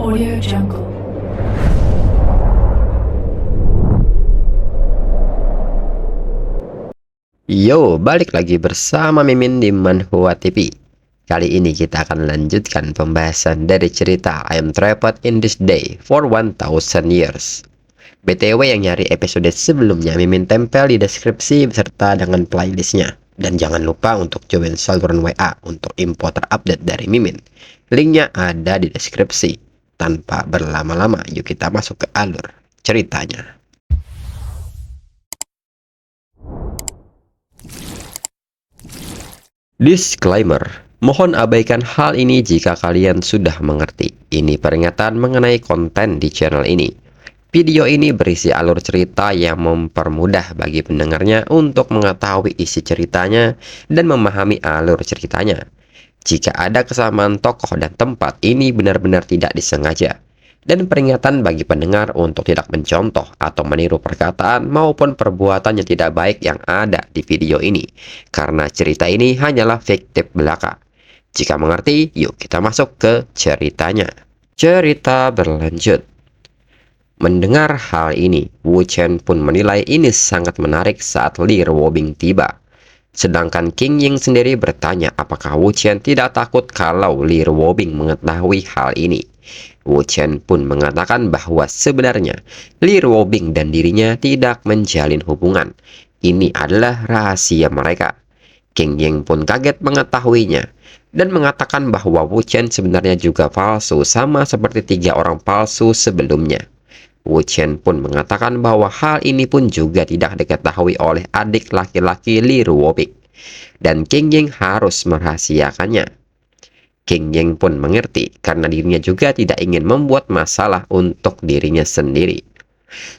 Audio Jungle. Yo, balik lagi bersama Mimin di Manhwa TV. Kali ini kita akan lanjutkan pembahasan dari cerita I am trapped in this day for 1000 years. BTW yang nyari episode sebelumnya, Mimin tempel di deskripsi beserta dengan playlistnya. Dan jangan lupa untuk join saluran WA untuk info terupdate dari Mimin. Linknya ada di deskripsi. Tanpa berlama-lama, yuk kita masuk ke alur ceritanya. Disclaimer, mohon abaikan hal ini jika kalian sudah mengerti. Ini peringatan mengenai konten di channel ini. Video ini berisi alur cerita yang mempermudah bagi pendengarnya untuk mengetahui isi ceritanya dan memahami alur ceritanya. Jika ada kesamaan tokoh dan tempat, ini benar-benar tidak disengaja. Dan peringatan bagi pendengar untuk tidak mencontoh atau meniru perkataan maupun perbuatan yang tidak baik yang ada di video ini, karena cerita ini hanyalah fiktif belaka. Jika mengerti, yuk kita masuk ke ceritanya. Cerita berlanjut. Mendengar hal ini, Wu Chen pun menilai ini sangat menarik saat Li Ruobing tiba. Sedangkan King Ying sendiri bertanya apakah Wu Chen tidak takut kalau Li Ruobing mengetahui hal ini. Wu Chen pun mengatakan bahwa sebenarnya Li Ruobing dan dirinya tidak menjalin hubungan. Ini adalah rahasia mereka. King Ying pun kaget mengetahuinya dan mengatakan bahwa Wu Chen sebenarnya juga palsu sama seperti 3 orang palsu sebelumnya. Wu Chen pun mengatakan bahwa hal ini pun juga tidak diketahui oleh adik laki-laki Li Ruobing, dan King Ying harus merahasiakannya. King Ying pun mengerti karena dirinya juga tidak ingin membuat masalah untuk dirinya sendiri.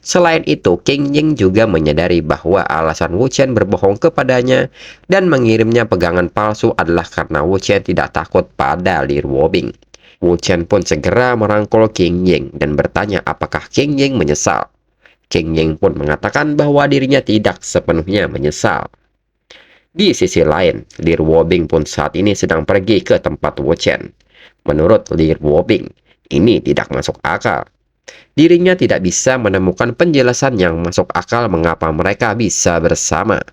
Selain itu, King Ying juga menyadari bahwa alasan Wu Chen berbohong kepadanya dan mengirimnya pegangan palsu adalah karena Wu Chen tidak takut pada Li Ruobing. Wu Chen pun segera merangkul King Ying dan bertanya apakah King Ying menyesal. King Ying pun mengatakan bahwa dirinya tidak sepenuhnya menyesal. Di sisi lain, Li Ruobing pun saat ini sedang pergi ke tempat Wu Chen. Menurut Li Ruobing, ini tidak masuk akal. Dirinya tidak bisa menemukan penjelasan yang masuk akal mengapa mereka bisa bersama.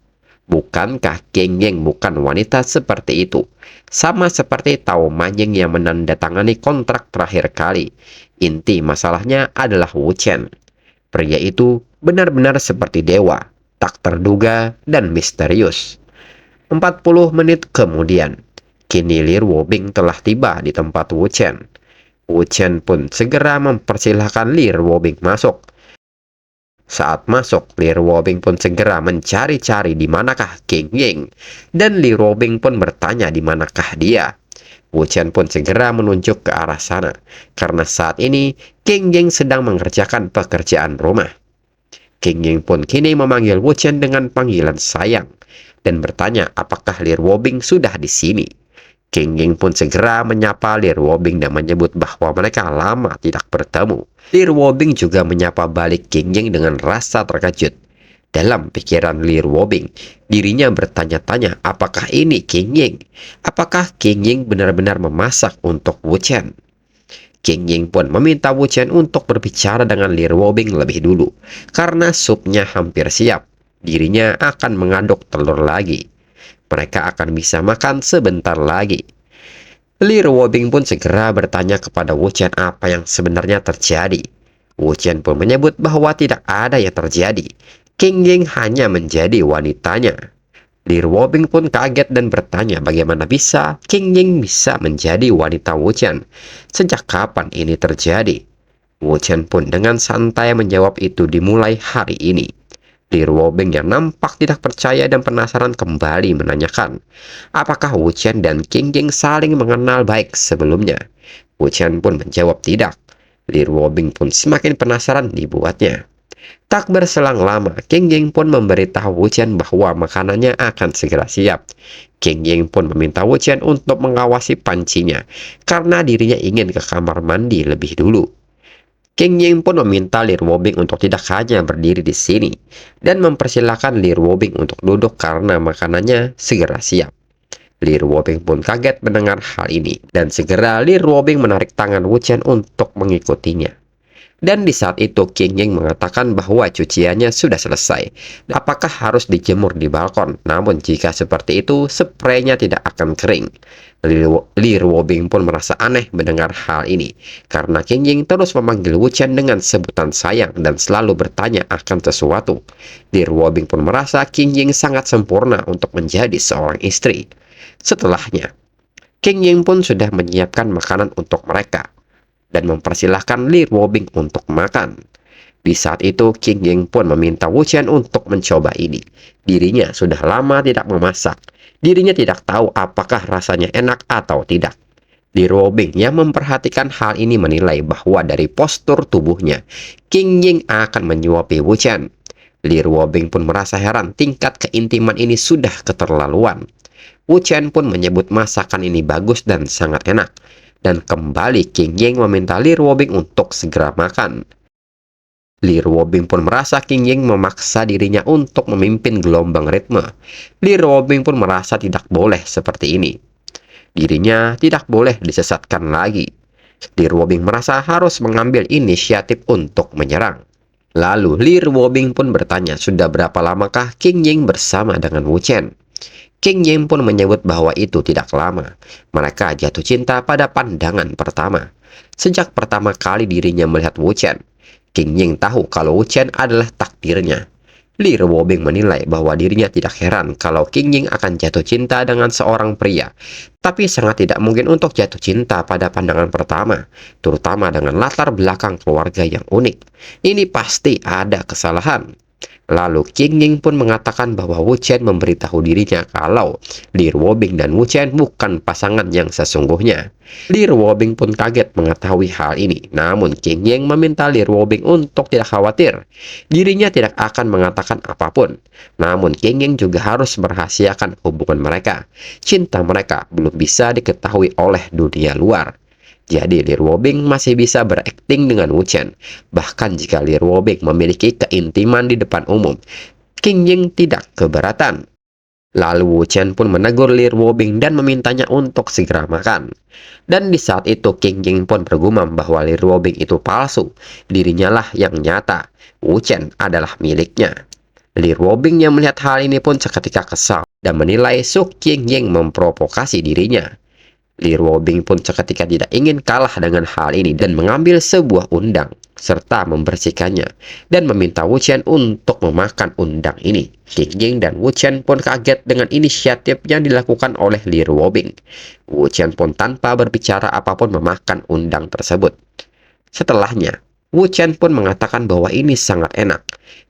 Bukankah King Ying bukan wanita seperti itu? Sama seperti Tao Manying yang menandatangani kontrak terakhir kali. Inti masalahnya adalah Wu Chen. Pria itu benar-benar seperti dewa, tak terduga dan misterius. 40 menit kemudian, kini Li Ruobing telah tiba di tempat Wu Chen. Wu Chen pun segera mempersilahkan Li Ruobing masuk. Saat masuk, Li Ruobing pun segera mencari-cari di manakah King Ying, dan Li Ruobing pun bertanya di manakah dia. Wu Chen pun segera menunjuk ke arah sana, karena saat ini King Ying sedang mengerjakan pekerjaan rumah. King Ying pun kini memanggil Wu Chen dengan panggilan sayang, dan bertanya apakah Li Ruobing sudah di sini. King Ying pun segera menyapa Li Ruobing dan menyebut bahwa mereka lama tidak bertemu. Li Ruobing juga menyapa balik King Ying dengan rasa terkejut. Dalam pikiran Li Ruobing, dirinya bertanya-tanya apakah ini King Ying? Apakah King Ying benar-benar memasak untuk Wu Chen? King Ying pun meminta Wu Chen untuk berbicara dengan Li Ruobing lebih dulu, karena supnya hampir siap. Dirinya akan mengaduk telur lagi. Mereka akan bisa makan sebentar lagi. Li Ruobing pun segera bertanya kepada Wu Chen apa yang sebenarnya terjadi. Wu Chen pun menyebut bahwa tidak ada yang terjadi. King Ying hanya menjadi wanitanya. Li Ruobing pun kaget dan bertanya bagaimana bisa King Ying bisa menjadi wanita Wu Chen. Sejak kapan ini terjadi? Wu Chen pun dengan santai menjawab itu dimulai hari ini. Li Ruobing yang nampak tidak percaya dan penasaran kembali menanyakan, apakah Wu Chen dan King Ying saling mengenal baik sebelumnya? Wu Chen pun menjawab tidak. Li Ruobing pun semakin penasaran dibuatnya. Tak berselang lama, King Ying pun memberitahu Wu Chen bahwa makanannya akan segera siap. King Ying pun meminta Wu Chen untuk mengawasi pancinya, karena dirinya ingin ke kamar mandi lebih dulu. King Ying pun meminta Li Ruobing untuk tidak hanya berdiri di sini dan mempersilahkan Li Ruobing untuk duduk karena makanannya segera siap. Li Ruobing pun kaget mendengar hal ini, dan segera Li Ruobing menarik tangan Wu Chen untuk mengikutinya. Dan di saat itu King Ying mengatakan bahwa cuciannya sudah selesai. Apakah harus dijemur di balkon? Namun jika seperti itu, spraynya tidak akan kering. Li Ruobing pun merasa aneh mendengar hal ini, karena King Ying terus memanggil Wu Chen dengan sebutan sayang dan selalu bertanya akan sesuatu. Li Ruobing pun merasa King Ying sangat sempurna untuk menjadi seorang istri. Setelahnya, King Ying pun sudah menyiapkan makanan untuk mereka dan mempersilahkan Li Ruobing untuk makan. Di saat itu, King Ying pun meminta Wu Chen untuk mencoba ini. Dirinya sudah lama tidak memasak. Dirinya tidak tahu apakah rasanya enak atau tidak. Li Ruobing yang memperhatikan hal ini menilai bahwa dari postur tubuhnya, King Ying akan menyuapi Wu Chen. Li Ruobing pun merasa heran, tingkat keintiman ini sudah keterlaluan. Wu Chen pun menyebut masakan ini bagus dan sangat enak. Dan kembali King Ying meminta Li Ruobing untuk segera makan. Li Ruobing pun merasa King Ying memaksa dirinya untuk memimpin gelombang ritme. Li Ruobing pun merasa tidak boleh seperti ini. Dirinya tidak boleh disesatkan lagi. Li Ruobing merasa harus mengambil inisiatif untuk menyerang. Lalu Li Ruobing pun bertanya sudah berapa lamakah King Ying bersama dengan Wu Chen. King Ying pun menyebut bahwa itu tidak lama. Mereka jatuh cinta pada pandangan pertama. Sejak pertama kali dirinya melihat Wu Chen, King Ying tahu kalau Wu Chen adalah takdirnya. Li Ruobing menilai bahwa dirinya tidak heran kalau King Ying akan jatuh cinta dengan seorang pria. Tapi sangat tidak mungkin untuk jatuh cinta pada pandangan pertama, terutama dengan latar belakang keluarga yang unik. Ini pasti ada kesalahan. Lalu King Ying pun mengatakan bahwa Wu Chen memberitahu dirinya kalau Li Ruobing dan Wu Chen bukan pasangan yang sesungguhnya. Li Ruobing pun kaget mengetahui hal ini. Namun King Ying meminta Li Ruobing untuk tidak khawatir. Dirinya tidak akan mengatakan apapun. Namun King Ying juga harus merahasiakan hubungan mereka. Cinta mereka belum bisa diketahui oleh dunia luar. Jadi Li Ruobing masih bisa berakting dengan Wu Chen. Bahkan jika Li Ruobing memiliki keintiman di depan umum, King Ying tidak keberatan. Lalu Wu Chen pun menegur Li Ruobing dan memintanya untuk segera makan. Dan di saat itu King Ying pun bergumam bahwa Li Ruobing itu palsu. Dirinya lah yang nyata. Wu Chen adalah miliknya. Li Ruobing yang melihat hal ini pun seketika kesal dan menilai King Ying memprovokasi dirinya. Li Ruobing pun seketika tidak ingin kalah dengan hal ini dan mengambil sebuah undang serta membersihkannya dan meminta Wu Chen untuk memakan undang ini. King Ying dan Wu Chen pun kaget dengan inisiatif yang dilakukan oleh Li Ruobing. Wu Chen pun tanpa berbicara apapun memakan undang tersebut. Setelahnya, Wu Chen pun mengatakan bahwa ini sangat enak.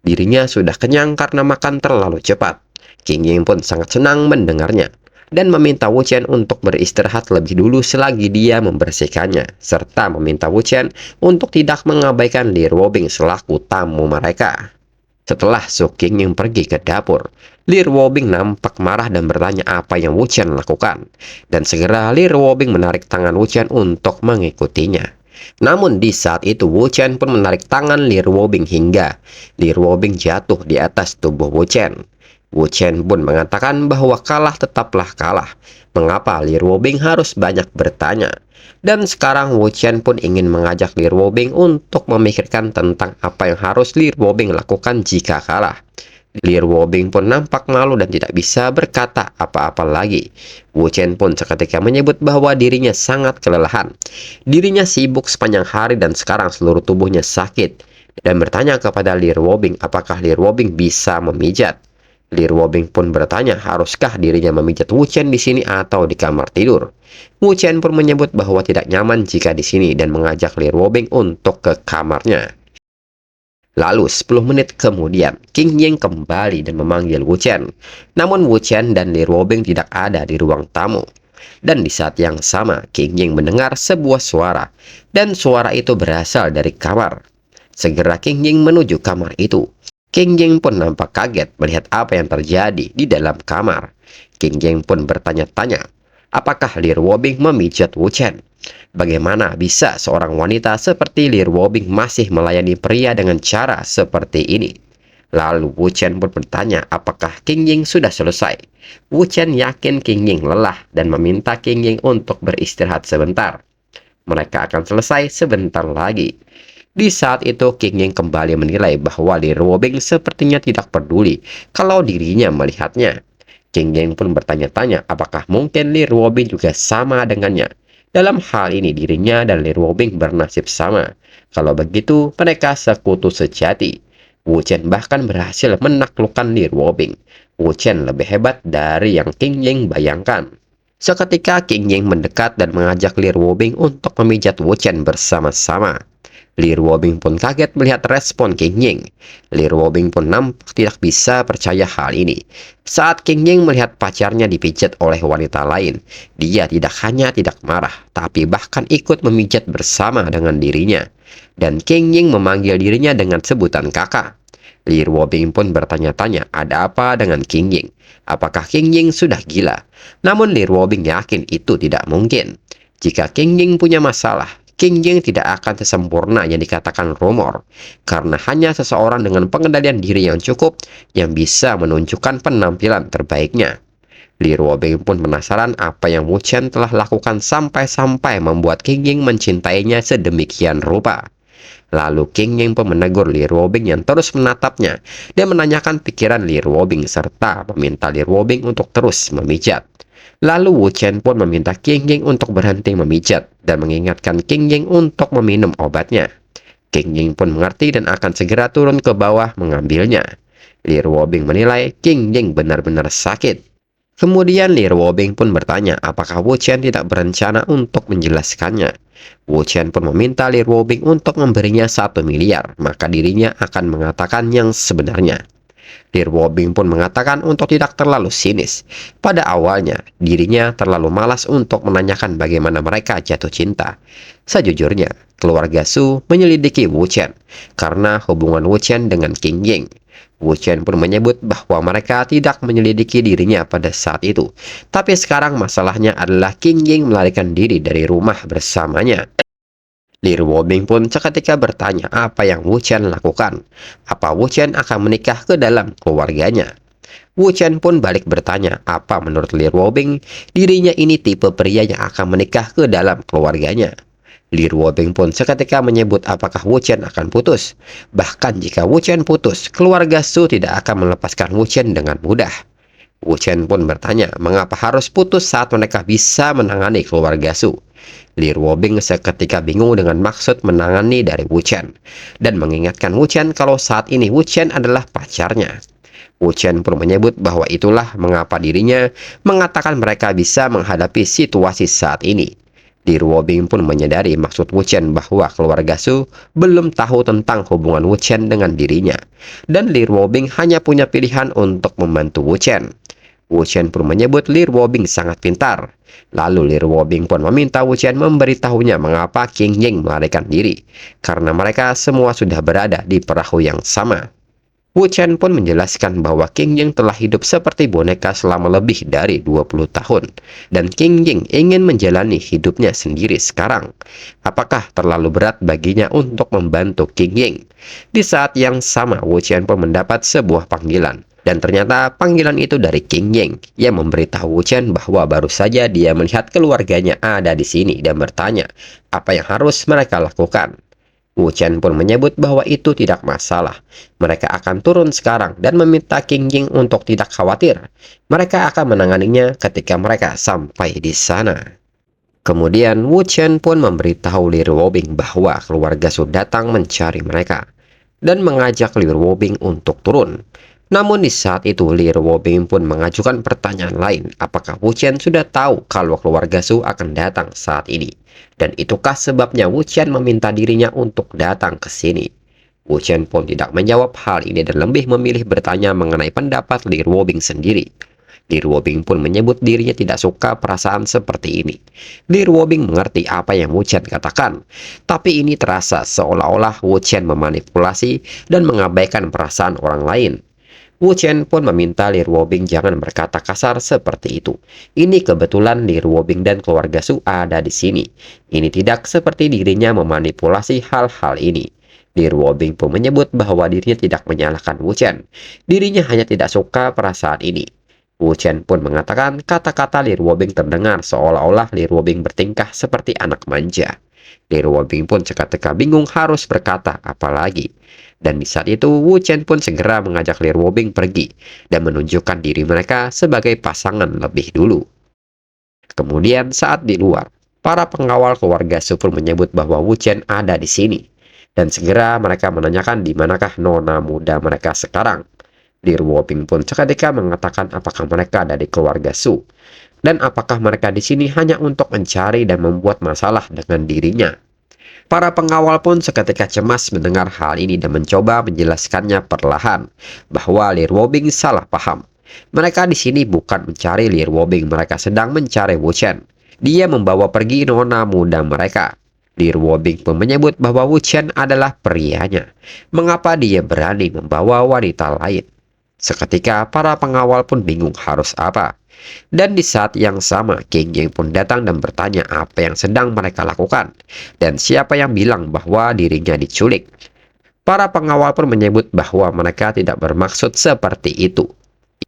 Dirinya sudah kenyang karena makan terlalu cepat. King Ying pun sangat senang mendengarnya dan meminta Wu Chen untuk beristirahat lebih dulu selagi dia membersihkannya, serta meminta Wu Chen untuk tidak mengabaikan Li Ruobing selaku tamu mereka. Setelah King Ying pergi ke dapur, Li Ruobing nampak marah dan bertanya apa yang Wu Chen lakukan, dan segera Li Ruobing menarik tangan Wu Chen untuk mengikutinya. Namun di saat itu Wu Chen pun menarik tangan Li Ruobing hingga Li Ruobing jatuh di atas tubuh Wu Chen. Wu Chen pun mengatakan bahwa kalah tetaplah kalah. Mengapa Li Ruobing harus banyak bertanya? Dan sekarang Wu Chen pun ingin mengajak Li Ruobing untuk memikirkan tentang apa yang harus Li Ruobing lakukan jika kalah. Li Ruobing pun nampak malu dan tidak bisa berkata apa-apa lagi. Wu Chen pun seketika menyebut bahwa dirinya sangat kelelahan. Dirinya sibuk sepanjang hari dan sekarang seluruh tubuhnya sakit. Dan bertanya kepada Li Ruobing apakah Li Ruobing bisa memijat. Li Ruobing pun bertanya haruskah dirinya memijat Wu Chen di sini atau di kamar tidur. Wu Chen pun menyebut bahwa tidak nyaman jika di sini dan mengajak Li Ruobing untuk ke kamarnya. Lalu 10 menit kemudian, King Ying kembali dan memanggil Wu Chen. Namun Wu Chen dan Li Ruobing tidak ada di ruang tamu. Dan di saat yang sama, King Ying mendengar sebuah suara. Dan suara itu berasal dari kamar. Segera King Ying menuju kamar itu. King Ying pun nampak kaget melihat apa yang terjadi di dalam kamar. King Ying pun bertanya-tanya, apakah Li Ruobing memijat Wu Chen? Bagaimana bisa seorang wanita seperti Li Ruobing masih melayani pria dengan cara seperti ini? Lalu Wu Chen pun bertanya apakah King Ying sudah selesai. Wu Chen yakin King Ying lelah dan meminta King Ying untuk beristirahat sebentar. Mereka akan selesai sebentar lagi. Di saat itu King Ying kembali menilai bahwa Li Ruobing sepertinya tidak peduli kalau dirinya melihatnya. King Ying pun bertanya-tanya apakah mungkin Li Ruobing juga sama dengannya. Dalam hal ini dirinya dan Li Ruobing bernasib sama. Kalau begitu mereka sekutu sejati. Wu Chen bahkan berhasil menaklukkan Li Ruobing. Wu Chen lebih hebat dari yang King Ying bayangkan. Seketika King Ying mendekat dan mengajak Li Ruobing untuk memijat Wu Chen bersama-sama. Li Ruobing pun kaget melihat respon King Ying. Li Ruobing pun nampak tidak bisa percaya hal ini. Saat King Ying melihat pacarnya dipijat oleh wanita lain, dia tidak hanya tidak marah, tapi bahkan ikut memijat bersama dengan dirinya. Dan King Ying memanggil dirinya dengan sebutan kakak. Li Ruobing pun bertanya-tanya ada apa dengan King Ying. Apakah King Ying sudah gila? Namun Li Ruobing yakin itu tidak mungkin. Jika King Ying punya masalah, King Ying tidak akan sesempurna yang dikatakan rumor, karena hanya seseorang dengan pengendalian diri yang cukup yang bisa menunjukkan penampilan terbaiknya. Li Ruobing pun penasaran apa yang Wu Chen telah lakukan sampai-sampai membuat King Ying mencintainya sedemikian rupa. Lalu King Ying pun menegur Li Ruobing yang terus menatapnya dan menanyakan pikiran Li Ruobing serta meminta Li Ruobing untuk terus memijat. Lalu Wu Chen pun meminta King Ying untuk berhenti memijat dan mengingatkan King Ying untuk meminum obatnya. King Ying pun mengerti dan akan segera turun ke bawah mengambilnya. Li Ruobing menilai King Ying benar-benar sakit. Kemudian Li Ruobing pun bertanya apakah Wu Chen tidak berencana untuk menjelaskannya. Wu Chen pun meminta Li Ruobing untuk memberinya 1 miliar, maka dirinya akan mengatakan yang sebenarnya. Li Ruobing pun mengatakan untuk tidak terlalu sinis. Pada awalnya, dirinya terlalu malas untuk menanyakan bagaimana mereka jatuh cinta. Sejujurnya, keluarga Su menyelidiki Wu Chen karena hubungan Wu Chen dengan King Ying. Wu Chen pun menyebut bahwa mereka tidak menyelidiki dirinya pada saat itu. Tapi sekarang masalahnya adalah King Ying melarikan diri dari rumah bersamanya. Li Ruobing pun seketika bertanya apa yang Wu Chen lakukan. Apa Wu Chen akan menikah ke dalam keluarganya? Wu Chen pun balik bertanya apa menurut Li Ruobing dirinya ini tipe pria yang akan menikah ke dalam keluarganya. Li Ruobing pun seketika menyebut apakah Wu Chen akan putus. Bahkan jika Wu Chen putus, keluarga Su tidak akan melepaskan Wu Chen dengan mudah. Wu Chen pun bertanya mengapa harus putus saat mereka bisa menangani keluarga Su. Li Ruobing seketika bingung dengan maksud menangani dari Wu Chen dan mengingatkan Wu Chen kalau saat ini Wu Chen adalah pacarnya. Wu Chen pun menyebut bahwa itulah mengapa dirinya mengatakan mereka bisa menghadapi situasi saat ini. Li Ruobing pun menyadari maksud Wu Chen bahwa keluarga Su belum tahu tentang hubungan Wu Chen dengan dirinya, dan Li Ruobing hanya punya pilihan untuk membantu Wu Chen. Wu Chen pun menyebut Li Ruobing sangat pintar. Lalu Li Ruobing pun meminta Wu Chen memberitahunya mengapa King Ying melarikan diri, karena mereka semua sudah berada di perahu yang sama. Wu Chen pun menjelaskan bahwa King Ying telah hidup seperti boneka selama lebih dari 20 tahun, dan King Ying ingin menjalani hidupnya sendiri sekarang. Apakah terlalu berat baginya untuk membantu King Ying? Di saat yang sama, Wu Chen pun mendapat sebuah panggilan. Dan ternyata panggilan itu dari King Ying yang memberitahu Wu Chen bahwa baru saja dia melihat keluarganya ada di sini dan bertanya apa yang harus mereka lakukan. Wu Chen pun menyebut bahwa itu tidak masalah. Mereka akan turun sekarang dan meminta King Ying untuk tidak khawatir. Mereka akan menanganinya ketika mereka sampai di sana. Kemudian Wu Chen pun memberitahu Li Ruobing bahwa keluarga sudah datang mencari mereka dan mengajak Li Ruobing untuk turun. Namun di saat itu Li Ruobing pun mengajukan pertanyaan lain, apakah Wu Chen sudah tahu kalau keluarga Su akan datang saat ini? Dan itukah sebabnya Wu Chen meminta dirinya untuk datang ke sini? Wu Chen pun tidak menjawab hal ini dan lebih memilih bertanya mengenai pendapat Li Ruobing sendiri. Li Ruobing pun menyebut dirinya tidak suka perasaan seperti ini. Li Ruobing mengerti apa yang Wu Chen katakan, tapi ini terasa seolah-olah Wu Chen memanipulasi dan mengabaikan perasaan orang lain. Wu Chen pun meminta Li Ruobing jangan berkata kasar seperti itu. Ini kebetulan Li Ruobing dan keluarga Su ada di sini. Ini tidak seperti dirinya memanipulasi hal-hal ini. Li Ruobing pun menyebut bahwa dirinya tidak menyalahkan Wu Chen. Dirinya hanya tidak suka perasaan ini. Wu Chen pun mengatakan kata-kata Li Ruobing terdengar seolah-olah Li Ruobing bertingkah seperti anak manja. Li Ruobing pun seketika bingung harus berkata apa lagi. Dan di saat itu Wu Chen pun segera mengajak Li Ruobing pergi dan menunjukkan diri mereka sebagai pasangan lebih dulu. Kemudian saat di luar, para pengawal keluarga Su pun menyebut bahwa Wu Chen ada di sini. Dan segera mereka menanyakan di manakah nona muda mereka sekarang. Li Ruobing pun seketika mengatakan apakah mereka ada di keluarga Su. Dan apakah mereka di sini hanya untuk mencari dan membuat masalah dengan dirinya. Para pengawal pun seketika cemas mendengar hal ini dan mencoba menjelaskannya perlahan bahwa Li Ruobing salah paham. Mereka di sini bukan mencari Li Ruobing, mereka sedang mencari Wu Chen. Dia membawa pergi nona muda mereka. Li Ruobing pun menyebut bahwa Wu Chen adalah prianya. Mengapa dia berani membawa wanita lain? Seketika para pengawal pun bingung harus apa. Dan di saat yang sama, King Ying pun datang dan bertanya apa yang sedang mereka lakukan. Dan siapa yang bilang bahwa dirinya diculik. Para pengawal pun menyebut bahwa mereka tidak bermaksud seperti itu.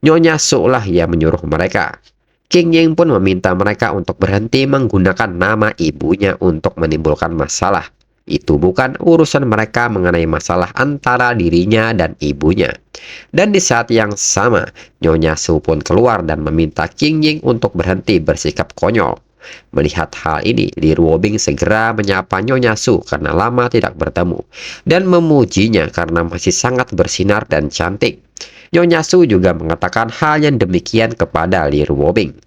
Nyonya Su lah yang menyuruh mereka. King Ying pun meminta mereka untuk berhenti menggunakan nama ibunya untuk menimbulkan masalah. Itu bukan urusan mereka mengenai masalah antara dirinya dan ibunya. Dan di saat yang sama, Nyonya Su pun keluar dan meminta King Ying untuk berhenti bersikap konyol. Melihat hal ini, Li Ruobing segera menyapa Nyonya Su karena lama tidak bertemu, dan memujinya karena masih sangat bersinar dan cantik. Nyonya Su juga mengatakan hal yang demikian kepada Li Ruobing.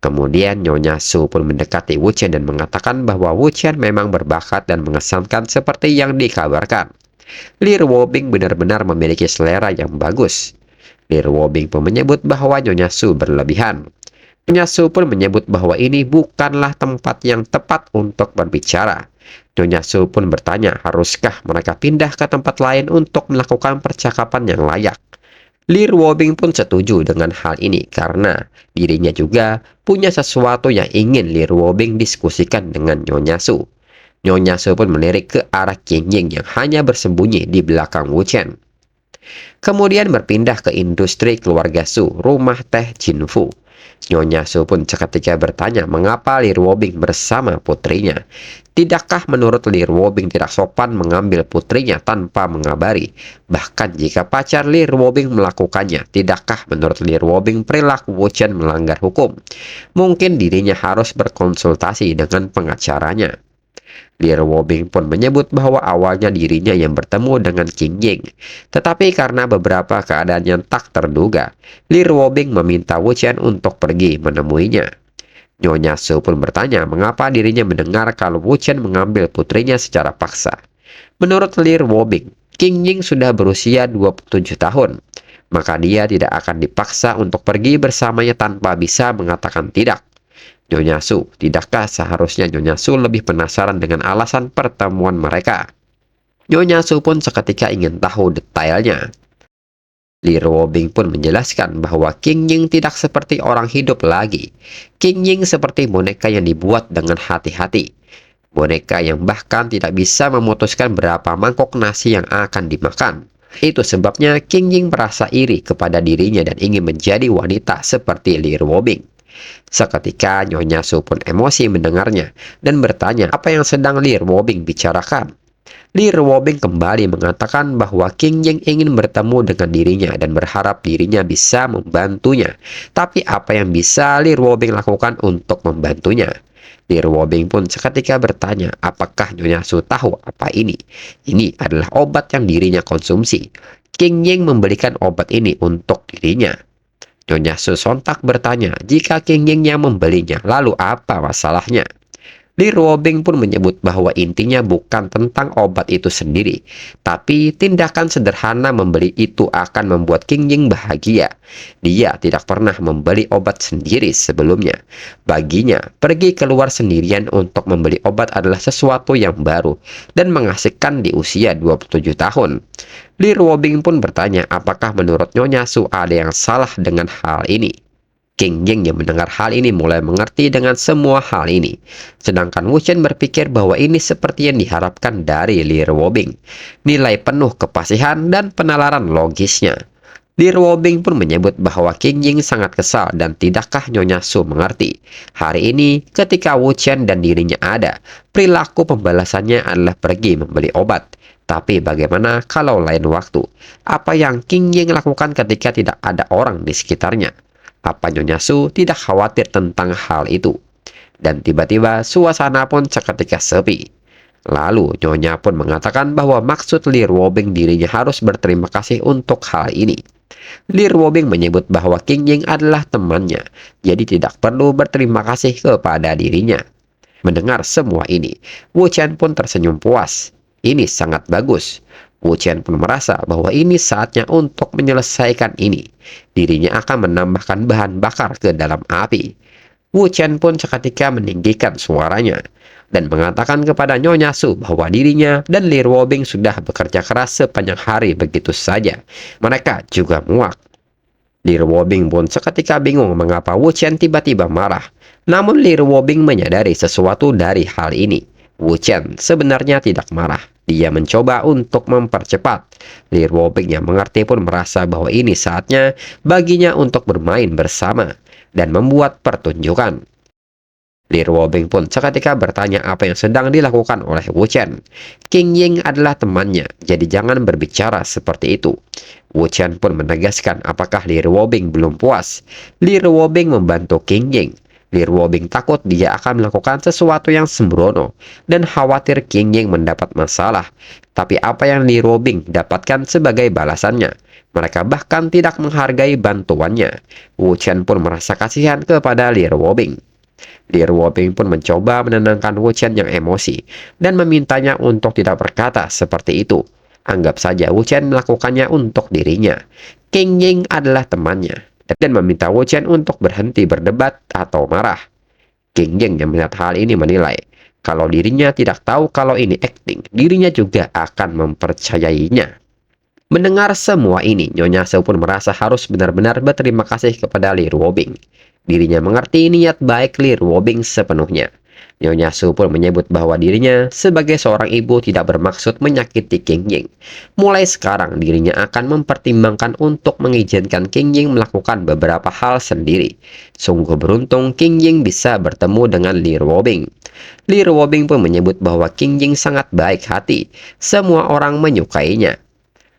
Kemudian Nyonya Su pun mendekati Wu Chen dan mengatakan bahwa Wu Chen memang berbakat dan mengesankan seperti yang dikabarkan. Li Ruobing benar-benar memiliki selera yang bagus. Li Ruobing pun menyebut bahwa Nyonya Su berlebihan. Nyonya Su pun menyebut bahwa ini bukanlah tempat yang tepat untuk berbicara. Nyonya Su pun bertanya, haruskah mereka pindah ke tempat lain untuk melakukan percakapan yang layak? Li Ruobing pun setuju dengan hal ini karena dirinya juga punya sesuatu yang ingin Li Ruobing diskusikan dengan Nyonya Su. Nyonya Su pun melirik ke arah King Ying yang hanya bersembunyi di belakang Wu Chen. Kemudian berpindah ke industri keluarga Su, rumah teh Jinfu. Nyonya Su pun seketika bertanya mengapa Li Ruobing bersama putrinya. Tidakkah menurut Li Ruobing tidak sopan mengambil putrinya tanpa mengabari? Bahkan jika pacar Li Ruobing melakukannya, tidakkah menurut Li Ruobing perilaku Wu Chen melanggar hukum? Mungkin dirinya harus berkonsultasi dengan pengacaranya. Li Ruobing pun menyebut bahwa awalnya dirinya yang bertemu dengan King Ying. Tetapi karena beberapa keadaan yang tak terduga, Li Ruobing meminta Wu Chen untuk pergi menemuinya. Nyonya Su pun bertanya mengapa dirinya mendengar kalau Wu Chen mengambil putrinya secara paksa. Menurut Li Ruobing, King Ying sudah berusia 27 tahun. Maka dia tidak akan dipaksa untuk pergi bersamanya tanpa bisa mengatakan tidak. Nyonya Su, tidakkah seharusnya Nyonya Su lebih penasaran dengan alasan pertemuan mereka? Nyonya Su pun seketika ingin tahu detailnya. Li Ruobing pun menjelaskan bahwa King Ying tidak seperti orang hidup lagi. King Ying seperti boneka yang dibuat dengan hati-hati. Boneka yang bahkan tidak bisa memutuskan berapa mangkok nasi yang akan dimakan. Itu sebabnya King Ying merasa iri kepada dirinya dan ingin menjadi wanita seperti Li Ruobing. Seketika Nyonya Su pun emosi mendengarnya dan bertanya apa yang sedang Li Ruobing bicarakan. Li Ruobing kembali mengatakan bahwa King Ying ingin bertemu dengan dirinya dan berharap dirinya bisa membantunya. Tapi apa yang bisa Li Ruobing lakukan untuk membantunya? Li Ruobing pun seketika bertanya apakah Nyonya Su tahu apa ini? Ini adalah obat yang dirinya konsumsi. King Ying membelikan obat ini untuk dirinya. Nyonya Su sontak bertanya, jika King Ying yang membelinya, lalu apa masalahnya? Li Ruobing pun menyebut bahwa intinya bukan tentang obat itu sendiri, tapi tindakan sederhana membeli itu akan membuat King Ying bahagia. Dia tidak pernah membeli obat sendiri sebelumnya. Baginya, pergi keluar sendirian untuk membeli obat adalah sesuatu yang baru dan mengasihkan di usia 27 tahun. Li Ruobing pun bertanya apakah menurut Nyonya Su ada yang salah dengan hal ini. King Ying yang mendengar hal ini mulai mengerti dengan semua hal ini. Sedangkan Wu Chen berpikir bahwa ini seperti yang diharapkan dari Li Ruobing. Nilai penuh kepasihan dan penalaran logisnya. Li Ruobing pun menyebut bahwa King Ying sangat kesal dan tidakkah Nyonya Su mengerti. Hari ini, ketika Wu Chen dan dirinya ada, perilaku pembalasannya adalah pergi membeli obat. Tapi bagaimana kalau lain waktu? Apa yang King Ying lakukan ketika tidak ada orang di sekitarnya? Apa Nyonya Su tidak khawatir tentang hal itu? Dan tiba-tiba suasana pun seketika sepi. Lalu Nyonya pun mengatakan bahwa maksud Li Ruobing dirinya harus berterima kasih untuk hal ini. Li Ruobing menyebut bahwa King Ying adalah temannya, jadi tidak perlu berterima kasih kepada dirinya. Mendengar semua ini, Wu Chen pun tersenyum puas. Ini sangat bagus. Wu Chen pun merasa bahwa ini saatnya untuk menyelesaikan ini. Dirinya akan menambahkan bahan bakar ke dalam api. Wu Chen pun seketika meninggikan suaranya dan mengatakan kepada Nyonya Su bahwa dirinya dan Li Ruobing sudah bekerja keras sepanjang hari begitu saja. Mereka juga muak. Li Ruobing pun seketika bingung mengapa Wu Chen tiba-tiba marah. Namun Li Ruobing menyadari sesuatu dari hal ini. Wu Chen sebenarnya tidak marah. Dia mencoba untuk mempercepat. Li Ruobing yang mengerti pun merasa bahwa ini saatnya baginya untuk bermain bersama dan membuat pertunjukan. Li Ruobing pun seketika bertanya apa yang sedang dilakukan oleh Wu Chen. King Ying adalah temannya, jadi jangan berbicara seperti itu. Wu Chen pun menegaskan apakah Li Ruobing belum puas. Li Ruobing membantu King Ying. Li Ruobing takut dia akan melakukan sesuatu yang sembrono dan khawatir King Ying mendapat masalah. Tapi apa yang Li Ruobing dapatkan sebagai balasannya? Mereka bahkan tidak menghargai bantuannya. Wu Chen pun merasa kasihan kepada Li Ruobing. Li Ruobing pun mencoba menenangkan Wu Chen yang emosi dan memintanya untuk tidak berkata seperti itu. Anggap saja Wu Chen melakukannya untuk dirinya. King Ying adalah temannya dan meminta Wu Chen untuk berhenti berdebat atau marah. King Ying yang melihat hal ini menilai, kalau dirinya tidak tahu kalau ini akting, dirinya juga akan mempercayainya. Mendengar semua ini, Nyonya Su pun merasa harus benar-benar berterima kasih kepada Li Ruobing. Dirinya mengerti niat baik Li Ruobing sepenuhnya. Nyonya Su pun menyebut bahwa dirinya sebagai seorang ibu tidak bermaksud menyakiti King Ying. Mulai sekarang dirinya akan mempertimbangkan untuk mengizinkan King Ying melakukan beberapa hal sendiri. Sungguh beruntung King Ying bisa bertemu dengan Li Ruobing. Li Ruobing pun menyebut bahwa King Ying sangat baik hati. Semua orang menyukainya.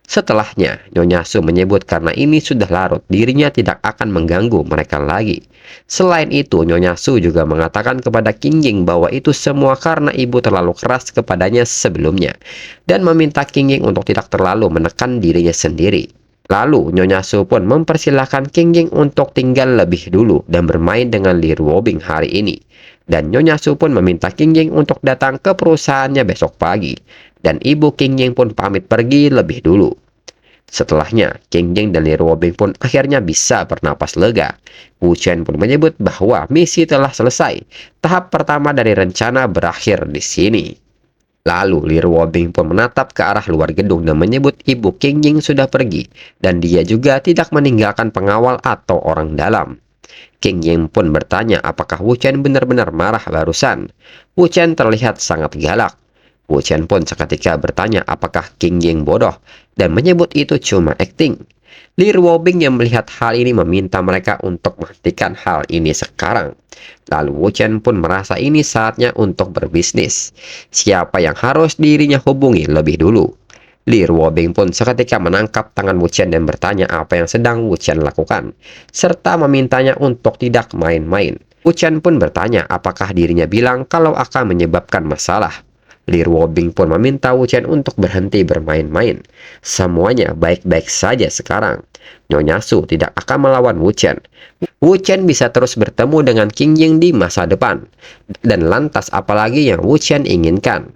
Setelahnya, Nyonya Su menyebut karena ini sudah larut, dirinya tidak akan mengganggu mereka lagi. Selain itu, Nyonya Su juga mengatakan kepada King Ying bahwa itu semua karena ibu terlalu keras kepadanya sebelumnya, dan meminta King Ying untuk tidak terlalu menekan dirinya sendiri. Lalu, Nyonya Su pun mempersilahkan King Ying untuk tinggal lebih dulu dan bermain dengan Li Ruobing hari ini. Dan Nyonya Su pun meminta King Ying untuk datang ke perusahaannya besok pagi. Dan ibu King Ying pun pamit pergi lebih dulu. Setelahnya, King Ying dan Li Ruobing pun akhirnya bisa bernapas lega. Wu Chen pun menyebut bahwa misi telah selesai. Tahap pertama dari rencana berakhir di sini. Lalu Li Ruobing pun menatap ke arah luar gedung dan menyebut ibu King Ying sudah pergi. Dan dia juga tidak meninggalkan pengawal atau orang dalam. King Ying pun bertanya apakah Wu Chen benar-benar marah barusan. Wu Chen terlihat sangat galak. Wu Chen pun seketika bertanya apakah King Ying bodoh dan menyebut itu cuma akting. Li Ruobing yang melihat hal ini meminta mereka untuk menghentikan hal ini sekarang. Lalu Wu Chen pun merasa ini saatnya untuk berbisnis. Siapa yang harus dirinya hubungi lebih dulu? Li Ruobing pun seketika menangkap tangan Wu Chen dan bertanya apa yang sedang Wu Chen lakukan, serta memintanya untuk tidak main-main. Wu Chen pun bertanya apakah dirinya bilang kalau akan menyebabkan masalah. Li Ruobing pun meminta Wu Chen untuk berhenti bermain-main. Semuanya baik-baik saja sekarang. Nyonya Su tidak akan melawan Wu Chen. Wu Chen bisa terus bertemu dengan King Ying di masa depan. Dan lantas apalagi yang Wu Chen inginkan?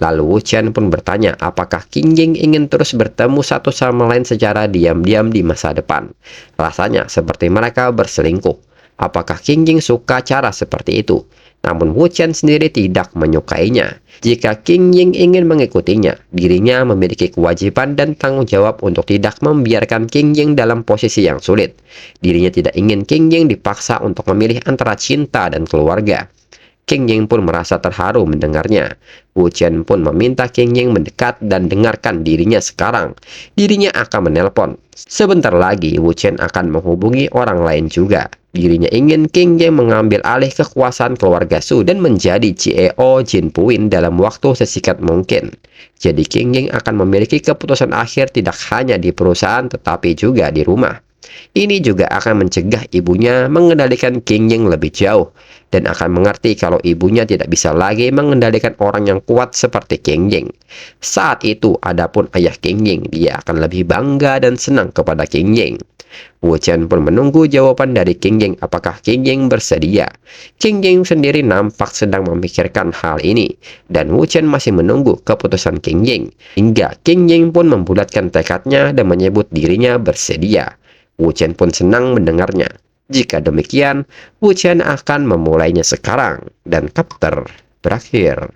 Lalu Wu Chen pun bertanya apakah King Ying ingin terus bertemu satu sama lain secara diam-diam di masa depan. Rasanya seperti mereka berselingkuh. apakah King Ying suka cara seperti itu. Namun Wu Chen sendiri tidak menyukainya. Jika King Ying ingin mengikutinya, dirinya memiliki kewajiban dan tanggung jawab untuk tidak membiarkan King Ying dalam posisi yang sulit. Dirinya tidak ingin King Ying dipaksa untuk memilih antara cinta dan keluarga. King Ying pun merasa terharu mendengarnya. Wu Chen pun meminta King Ying mendekat dan dengarkan dirinya sekarang. Dirinya akan menelpon. Sebentar lagi Wu Chen akan menghubungi orang lain juga. Dirinya ingin King Ying mengambil alih kekuasaan keluarga Su dan menjadi CEO Jin Puin dalam waktu sesingkat mungkin. Jadi King Ying akan memiliki keputusan akhir tidak hanya di perusahaan tetapi juga di rumah. Ini juga akan mencegah ibunya mengendalikan King Ying lebih jauh dan akan mengerti kalau ibunya tidak bisa lagi mengendalikan orang yang kuat seperti King Ying. Saat itu, adapun ayah King Ying, dia akan lebih bangga dan senang kepada King Ying. Wu Chen pun menunggu jawaban dari King Ying apakah King Ying bersedia. King Ying sendiri nampak sedang memikirkan hal ini, dan Wu Chen masih menunggu keputusan King Ying. Hingga King Ying pun membulatkan tekadnya dan menyebut dirinya bersedia. Wu Chen pun senang mendengarnya. Jika demikian, Wu Chen akan memulainya sekarang, dan chapter berakhir.